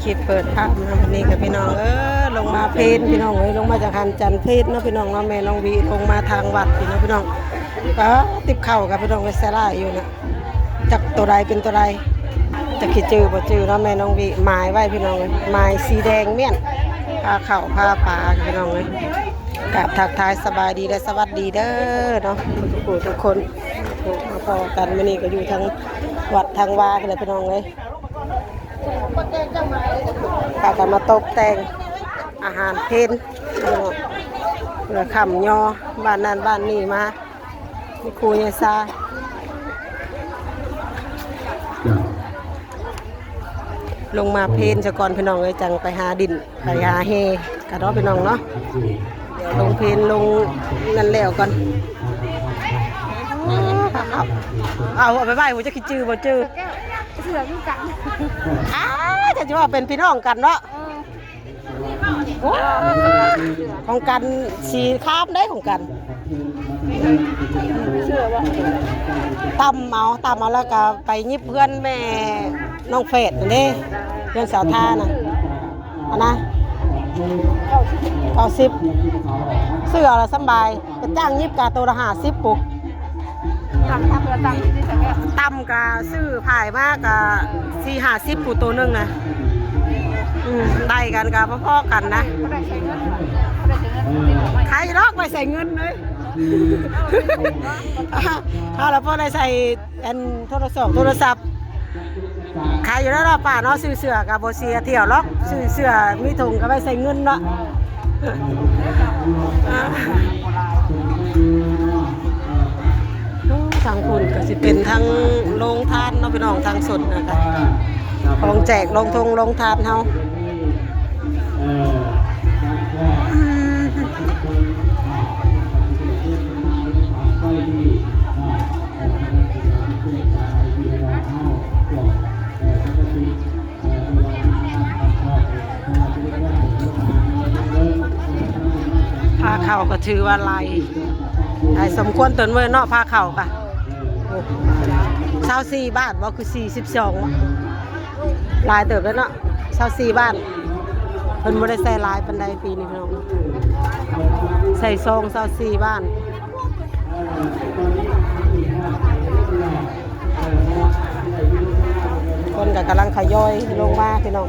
คลิปเปิดภาพนะวันนี้กับพี่น้องลงมาเพลนพี่น้องลงมาจากหันจันเพลนเนาะพี่น้องเนาะแม่น้องวีลงมาทางวัดพี่น้องก็ติบเข่ากับพี่น้องไปสลายอยู่นะจากตัวใดเป็นตัวใดจะคิดจื้อบ่จื้อเนาะแม่น้องวีหมายไว้พี่น้องหมายสีแดงเมี่ยนผ้าเข่าผ้าป่าพี่น้องเลยกับทักทายสบายดีและสวัสดีเด้อเนาะทุกคนมาพอกันวันนี้ก็อยู่ทางวัดทางวากันเลยพี่น้องเลยพากันมาตกแต่งอาหารเพลนเพื่อขำยอบ้านนั้นบ้านนี้มามีครูยายซาลงมาเพลนจะก่อนพี่น้องเลยจังไปหาดินไปหาเฮกันเนาะพี่น้องเนาะเดี๋ยวลงเพลนลงนั่นแล้วก่อนเอาไปไหว้ผมจะคิดจื้อบ่จื้อเสือพี่กันจะว่าเป็นพี่น้องกันเนาะของกันสีข้ามได้ของกันตำเอาแล้วก็ไปยิบเพื่อนแม่น้องเฟดนี่เพื่อนสาวท่านะนะ90เสื้อละสบายไปจ้างยิบกาตัวละ50ปุ๊บตำกะซื้อผ่ายมากกะ40ปุ๊บตัวนึงนะได้กันกับพ่อๆกันนะใครลอกไปใส่เงินเลยถ้าเราพ่อได้ใส่โทรศัพท์ขายอยู่แล้วเราป่าเนาะซื้อเสื้อกับโบเซียเที่ยวล็อกซื้อเสื้อมีถุงก็ไปใส่เงินเนาะทางคุณก็สิเป็นทั้งโรงทานเนาะพี่น้องทางสดนะคะของแจกโรงทานเฮาพาเข่าก็ถือว่าลายสมควรต้นเว้ยเนาะพาเข่าค่ะ24 บาทบ่คือ42ลายเติบแล้วเนาะ24 บาทเพิ่นบ่ได้ใส่ลายปานใดปีนี้พี่น้องใส่ซอง24 บาทคนก็กำลังขย่อยลงมาพี่น้อง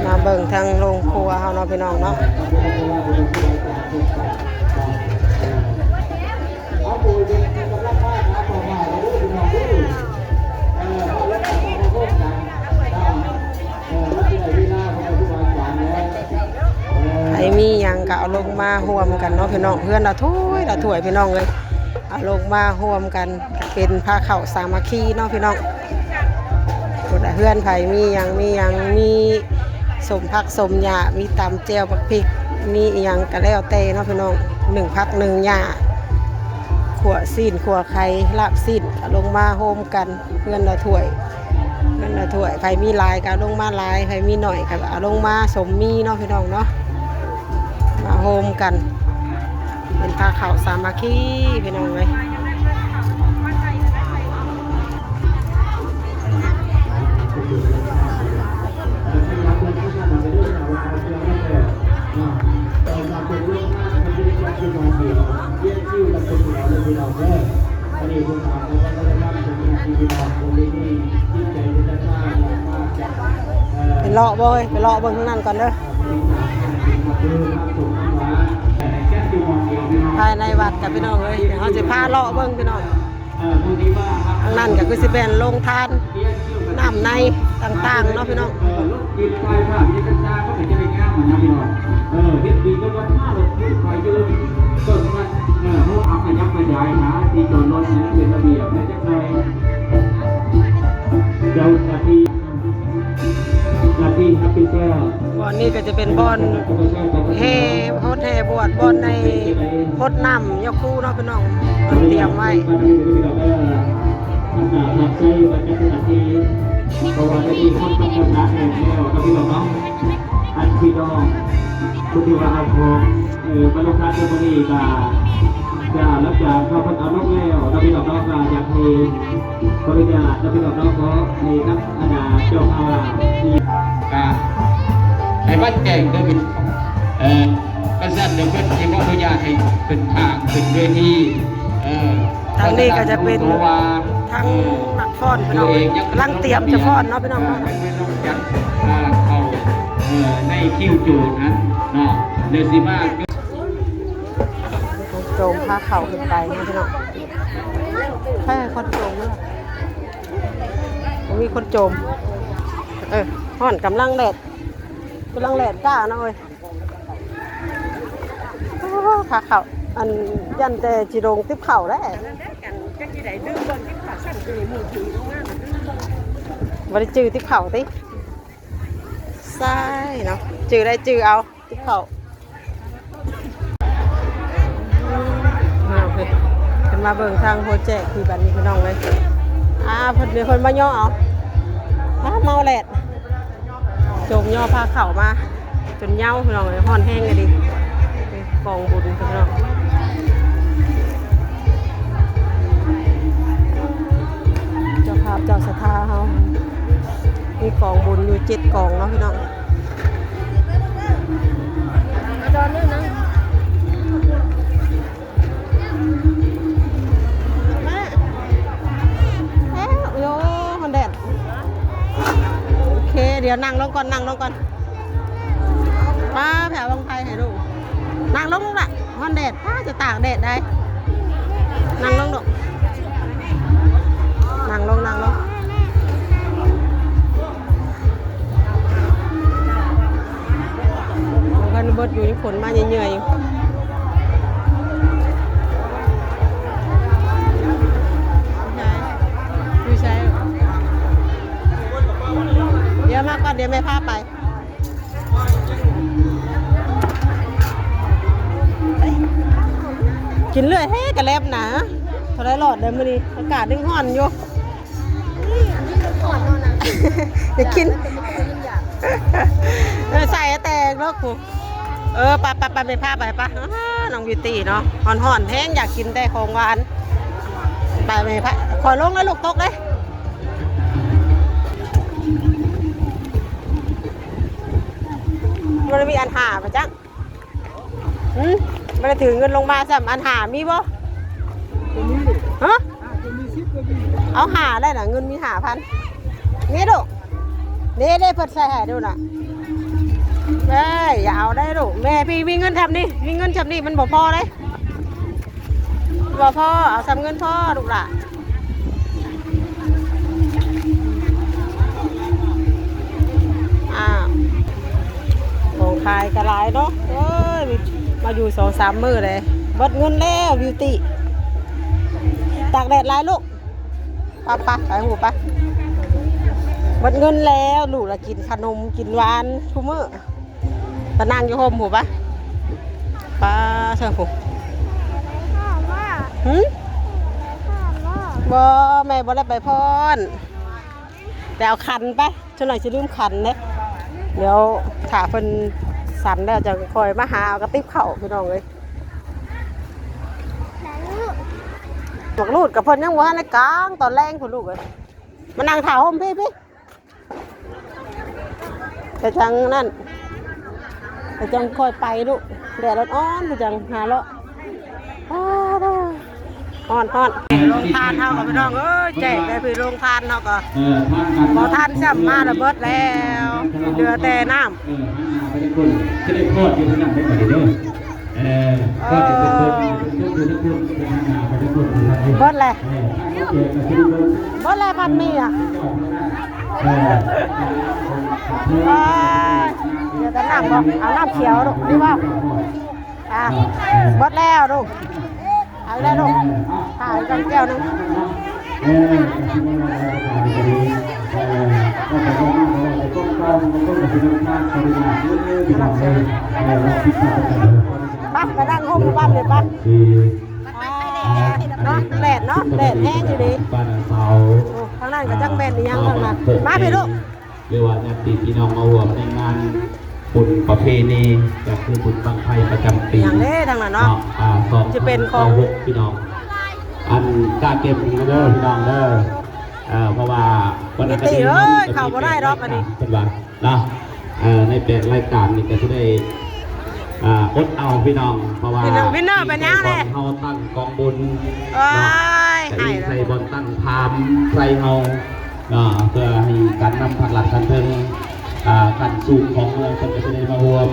มาเบิ่งทางโรงครัวเฮาเนาะพี่น้องเนาะใครมีหยังก็เอาลงมาร่วมกันเนาะพี่น้องเพื่อนละถ้วยพี่น้องเลยเอาลงมาร่วมกันเป็นผ้าเข่าสามัคคีเนาะพี่น้องเพื่อนไผมีหยังมีสมผักสมหญ้ามีตำแจ่วผักพริกมีหยังก็แล้วแต่เนาะพี่น้อง1ผัก1หญ้าขั่วซีนขั่วไข่ลาบซีนลงมาโฮมกันเพื่อนละถ้วยไผมีหลายก็ลงมาหลายไผมีหน่อยก็เอาลงมาสมมีเนาะพี่น้องเนาะมาโฮมกันเป็นผ้าขาวสามัคคีพี่น้องเลยไปเลาะบ่เบิ่งข้างนั้นก่อนเด้อภายในวัดกับพี่น้องเลยเดี๋ยวเขาจะพาเลาะเบิ่งพี่น้องข้างนั้นก็คือสิเป็นโรงทานน้ำในต่างๆเนาะพี่น้องบ่อนนี้ก็จะเป็นบ่อนเฮโฮเทบวชบ่อนในพดน้ำยกคู่เนาะพี่น้องเตรียมไว้อันพี่น้องผู้ที่ว่าเอาของบรรลุการเจ้าพระนีกาจะรับจากข้าพเจ้า ก็อยากให้ขออนุญาตและพี่น้องขอให้นักอาณาเจ้าภาพที่ให้บ้านแจ้งได้เป็นกษัตริย์เดี๋ยวเพื่อนที่ขออนุญาตให้เป็นทางเป็นเวทีทางนี้ก็จะเป็นทางนักฟ้อนพี่น้องกำลังเตรียมจะฟ้อนเนาะพี่น้องไม่ต้องยัดเข้าในคิวจูดนั้นเนาะเดซิมาโจมพาเข่าขึ้นไปนะพี่น้องแค่คนโจมมีคนโจมห่อนกำลังแดดกล้านะเว้ยพาเข่าอันยันแต่จีโรงติ๊บเข่าได้บริจือติ๊บเข่าติ๊ใช่เนาะจือได้จือเอาติ๊บเข่าเป็นมาเบิ่งทางโปรเจกต์ที่บันนี้พี่น้องเลยเพิ่นเป็นคนมาย่อเอาเมาแหลดโจมย่อพาเข่ามาจนเย้าพี่น้องเลยห่อนแห้งเลยดิกองบุญพี่น้องเจ้าภาพเจ้าศรัทธาเขามีกองบุญอยู่7 กองเนาะพี่น้องดอนด้วยนะโย่คนแดดโอเคเดี๋ยวนั่งลงก่อนป้าแผ่วลงไปให้ดูนั่งลงละฮอนแดดป้าจะตากแดดได้นั่งลงดูนั่งลงมันเบิดอยู่ที่ฝนมาเหนื่อยๆเดี๋ยวมาก่อนเดี๋ยวแม่พาไปกินเลือดแห้กระเล็บหนาเท่าไรหลอดเลยมื้อนี้อากาศดึงห่อนอยู่จะกินใส่แตกเนาะกูไปพาไปปะน้องบิวตี้เนาะห่อนแห้งอยากกินแต่ของหวานไปพาขอลงแล้วลูกตกเลยมันมีอันหาปะจ๊ะมันถือเงินลงมาซ้ำอันหามีบ่ฮะเอาหาได้น่ะเงินมี5,000นี่ดูนี่ได้เพิ่นใส่ให้ดูน่ะอย่าเอาได้ดูแม่พี่มีเงินทำนี่มันบ่พอเลยบ่พอเอาซ้ำเงินพ่อลูกล่ะของขายกระไรเนาะมาอยู่2-3 มื้อเลยเบิดเงินแล้วบิวตี้ตากแดดไรลูกไปหูไปเบิดเงินแล้วลูกละกินขนมกินหวานทุกมื้อตะนั่งอยู่โฮมหูไปเชิญผูบ่แม่บ่ได้ไปพรแต่เอาคันไปช่วยหน่อยจะลืมคันเนี่ยเดี๋ยวถ้าเพิ่นสันแล้วจะคอยมาหาเอากระติบเข่าพี่น้องเลยตกลูดกับเพิ่นยังว่าในกลางตอนแรงคุณลูกเลยมานั่งถ่ายห้องพี่แต่จังนั่นแต่จังคอยไปลูกแดดร้อนดูจังหาเลาะฮ้อนโรงทานเท่ากับพี่น้องแจกได้พี่โรงทานเท่ากับพอทานซ้ำมาระเบิดแล้วเหลือแต่น้ำจะได้ทอดอยู่ที่นั่นได้ไหมเด้อก็จะเป็นคนอยู่ที่คุณเบิดเลยมันมีอ่ะเดี๋ยวแต่น้ำบอกเอาน้ำเขียวลูกดีว่าเบิดแล้วลูกเอาได้ลูกถ่ายกันแก้วนึงไปนั่งห้องบ้านเลยป่ะเนาะแดดแห้งอยู่ดีข้างนั้นก็จังเป็นยังข้างนั้นมาพี่ลูกเรียกว่าญาติพี่น้องมาร่วมในงานบุญประเพณีก็คือบุญบังไฟประจำปีอย่างนี้ทางนั้นเนาะจะเป็นของพี่น้อง อันการเก็บเด้อพี่น้องเด้อเพราะว่าวันนั้นเป็นว่าเนาะในแปดรายการนี่ก็จะได้อดเอาพี่น้องเพราะว่าวินเนอร์เป็นยังไงเฮาตั้งกองบุญเนาะใส่บอลตั้งพามใส่เฮาเพื่อให้การนำผักหลักกันเพิ่งการสูงของเมืองจะได้มารวม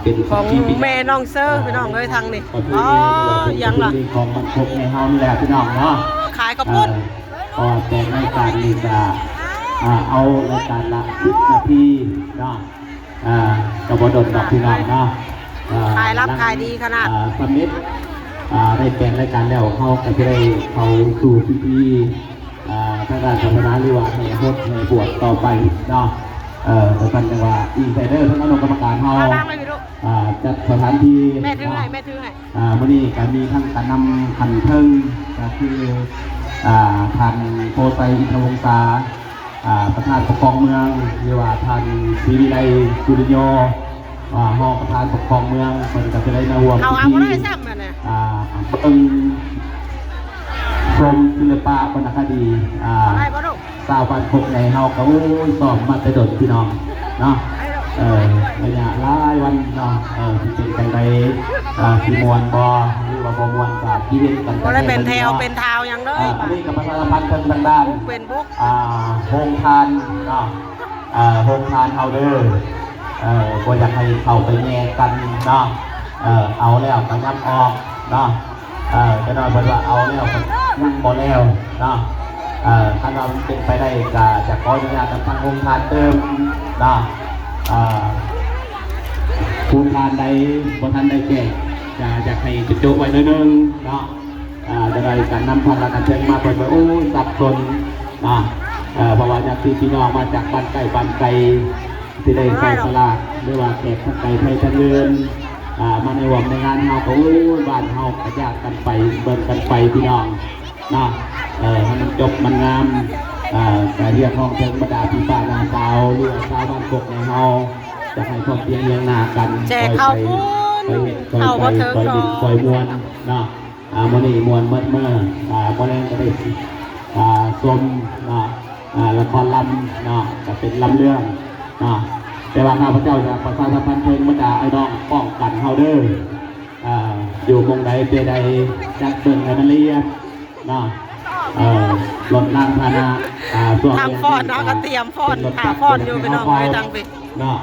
เป็นของแม่น้องเซอร์พี่น้องเลยทางนี้ยังล่ะของมันครบในเฮานี่แหละพี่น้องเนาะขายกระปุ้นแต่ในการนี้จะเอาในการละ10 นาทีเนาะกระบอกดดอกพี่น้องเนาะขายรับขายดีขนาดสมิธได้แปลงรายการแล้วเขาก็จะได้เขาสู่พิธีทางการศาสนาหรือว่าให้พดให้บวชต่อไปเนาะแต่กันจังว่าอินไซเดอร์ทั้งอนุกรรมการเขาจัดสถานที่แม่ถือให้วันนี้ก็มีทั้งการนำขันเทิงก็คือท่านโพไซอินทวงศาประธานปกครองเมืองหรือว่าท่านศรีวิไลจุลิโยห้องประธานปกครองเมืองมันก็จะได้มาร่วมที่เป็นกรมศิลปะวรรณคดีสาวบ้านพกในเฮาก็สอบมาแต่ดดพี่น้องเนาะระยะหลายวันเนาะเป็นกันไปสีมวนบอหรือว่าบอมวนกับที่เล่นกันก็ได้เป็นแถวเป็นเท้ายังได้อันนี้กับประชาสัมพันธ์ทางด้านเป็นบุ๊กโฮงทานเนาะโฮงทานเฮาเดอร์ก็อยากให้เข้าไปแย่กันเนาะเอาแล้วก็ยับออกเนาะจะนอนเพิ่นว่าเอาแล้วก็ยังบ่แล้วเนาะถ้าเราเป็นไปได้ก็จะขออนุญาตทางโฮงทานเติมเนาะผู้ทานใดบ่ทันได้แก่จะให้จุดไว้นิดนึงเนาะจะได้การนำพลังการเชิญมาเปิดโอ้สับสนนะเพราะว่าจากที่พี่น้องมาจากบ้านใกล้บ้านไกลที่ได้ใส่สลากหรือว่าแขกทั้งไกลไทยทั้งเงินมาในวันในงานเฮาก็โอ้บ้านเฮากระยากกันไปเบิ่งกันไปพี่น้องนะให้มันจบมันงามแต่เรียกห้องเชิงบรรดาพี่ป้านาสาวหรือว่าชาวบ้านกกในเฮาจะให้ครอบเพียงเลี้ยงนากันแจกข้าวปุ้นข้าวเถิงคอยดินคอยมวนเนาะมันนี่มวนเมื่อพอแรงก็ได้ชมละครลำเนาะจะเป็นลำเรื่องเนาะแต่ว่าข้าพเจ้าจะประชาสัมพันธ์เพลงบรรดาไอ้น้องป้องกันเฮาเด้ออยู่มงใดเปใดจัดเบิ่งให้มันเรียบเนาะรถนั่งพานะส่วนทางฟอนเนาะก็เตรียมฟอนฟอนอยู่ไปน้องไปทางไปเนาะ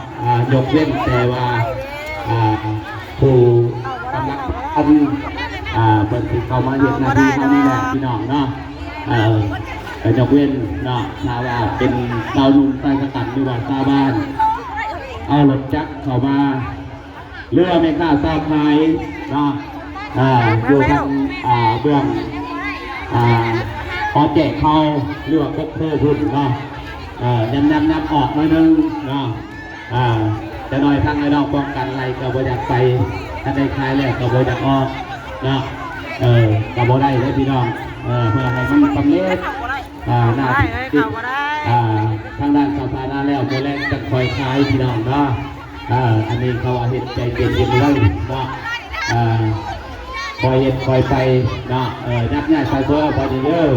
ยกเว้นแต่ว่าผู้กำลังอันเปิดที่เข้ามาเห็นหน้าที่เท่านี้แหละพี่น้องเนาะแต่ยกเว้นเนาะชาวบ้านเป็นดาวนุ่มใต้สกัดหรือว่าชาวบ้านเอารถจักรเข้ามาเรือไม่กล้าทราบใครเนาะอยู่ทางเบื้องพอแจกเขาเรือพกเพื่อพุ่นเนาะนำออกหน่อยนึงเนาะจะหน่อยทางไอ้น้องป้องกันอะไรก็บ่อยากไปถ้าได้คลายแล้วก็บ่อยากออกนะก็บ่ได้เลยพี่น้องเพื่อให้มันสำเร็จหน้าที่ทางด้านศาสนาแล้วตัวแรกจะคอยคลายพี่น้องเนาะอันนี้เขาเห็นใจเย็นๆเลยเนาะคอยเห็นคอยไปเนาะนักง่ายใส่เบอร์พอดีเลย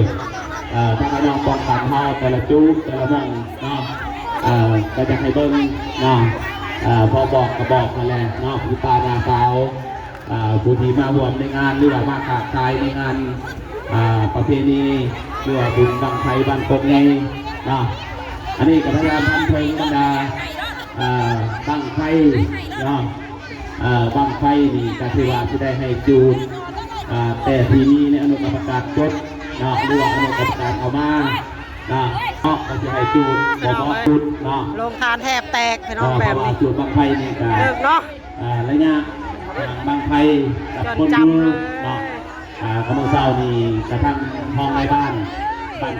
ทางไอ้น้องป้องกันเฮาแต่ละจุแต่ละมองเนาะก็จะให้เบิ้งเนาะพอบอกก็บอกมาแล้วเนาะพี่ปานาสาวผู้ที่มาร่วมในงานหรือว่ามาขาดทายในงานประเพณีหรือว่าบุญบังไฟบ้านกบไงเนาะอันนี้ก็พยายามทำเพลงบรรดาบังไฟเนาะบังไฟนี่ก็ถือว่าจะได้ให้จูดแต่ทีนี้ในอนุกรรมการจดเนาะหรือว่าอนุกรรมการเอามาก็จะให้จูดบอกว่าจูดเนาะลงทานแทบแตกพี่น้องแบบนี้จูดบังไฟนี่ก็เลิกเนาะระยะบางไฟกับคนดูเนาะขนมเศร้านี่กระทั่งห้องในบ้าน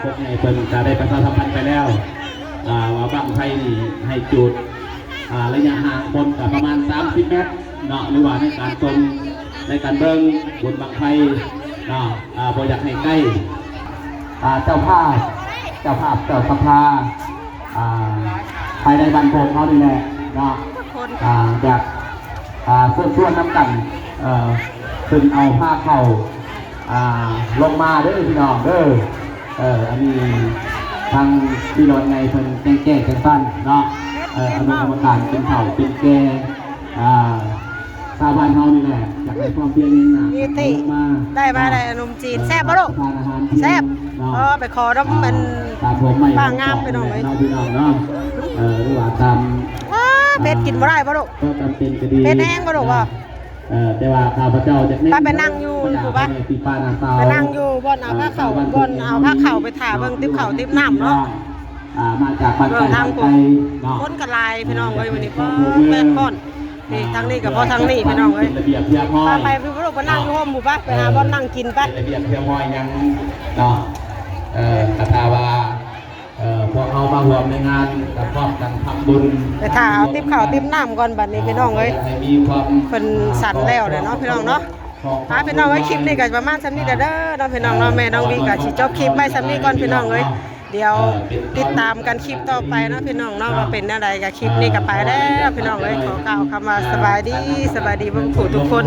พวกในเพิ่นจะได้ประชาสัมพันธ์ไปแล้วว่าบางไฟนี่ให้จุดระยะห่างคนกับประมาณ30 เมตรเนาะหรือว่าในการชมในการเบิ้งบนบางไฟเนาะบ่อยากให้ใกล้เจ้าภาพเจ้าสภาภายในบ้านโป่งเขาดีแหละเนาะอยากส่วนน้ำกันซึ่งเอาผ้าเข่า ลงมาเด้อพี่น้องเด้ออันนี้ทางพี่น้องไงเพิ่นแจ้งกันสั้นเนาะอนุกรรมการเป็นเผ่าเป็นแก่ชาวบ้านเฮานี่แหละอยากให้ความเพียรนี่นะ มีติได้มาได้ขนมจีนแซ่บบ่ลูกแซ่บไปขอน้ำมันป้างามไปหน่อย พี่น้องเนาะหรือว่าตาม เป็ดกินบ่ได้บ่ลูก ก็จำเป็นก็ดี เป็ดแห้งบ่ลูกบ่ แต่ว่าข้าพเจ้าจะ ไปนั่งอยู่ถูกปะ ปีป้านาตา ไปนั่งอยู่บ่อนเอาผ้าเข่าบ่อนเอาผ้าเข่าไปถ่าเบิ่งติ๊บเข่าติ๊บน้ำเนาะ มาจากบ้านไกลบ้านไกลเนาะ คนกระลายพี่น้องเอ้ยวันนี้ก็แม่นป้อนนี่ทางนี้กับพ่อทางนี้พี่น้องเอ้ย ระเบียบเพียบห้อย ไปพี่ลูกไปนั่งอยู่ห้องหมู่ปะไปหาบ่อนนั่งกินปะ ระเบียบเพียบห้อยยังเนาะคาถาว่าพวกเขามารวมในงานกับพร้อมกันทำบุญ ไปถ่าเอาติ๊บเข่าติ๊บน้ำก่อนบัดนี้พี่น้องเอ้ย ให้มีความ เพิ่นสั่นแล้วเด้อเนาะพี่น้องเนาะพี่น้องเอ้ยคลิปนี้ก็ประมาณซ้ำนี้เด้อเนาะพี่น้องเนาะแม่น้องวีก็สิจบคลิปไว้ซ้ำนี้ก่อนพี่น้องเอ้ยเดี๋ยวติดตามกันคลิปต่อไปเนาะพี่น้องเนาะว่าเป็นอะไรกับคลิปนี้ก็ไปแล้วพี่น้องเอ้ยขอกล่าวคำว่าสบายดีเบิ่งผู้ทุกคน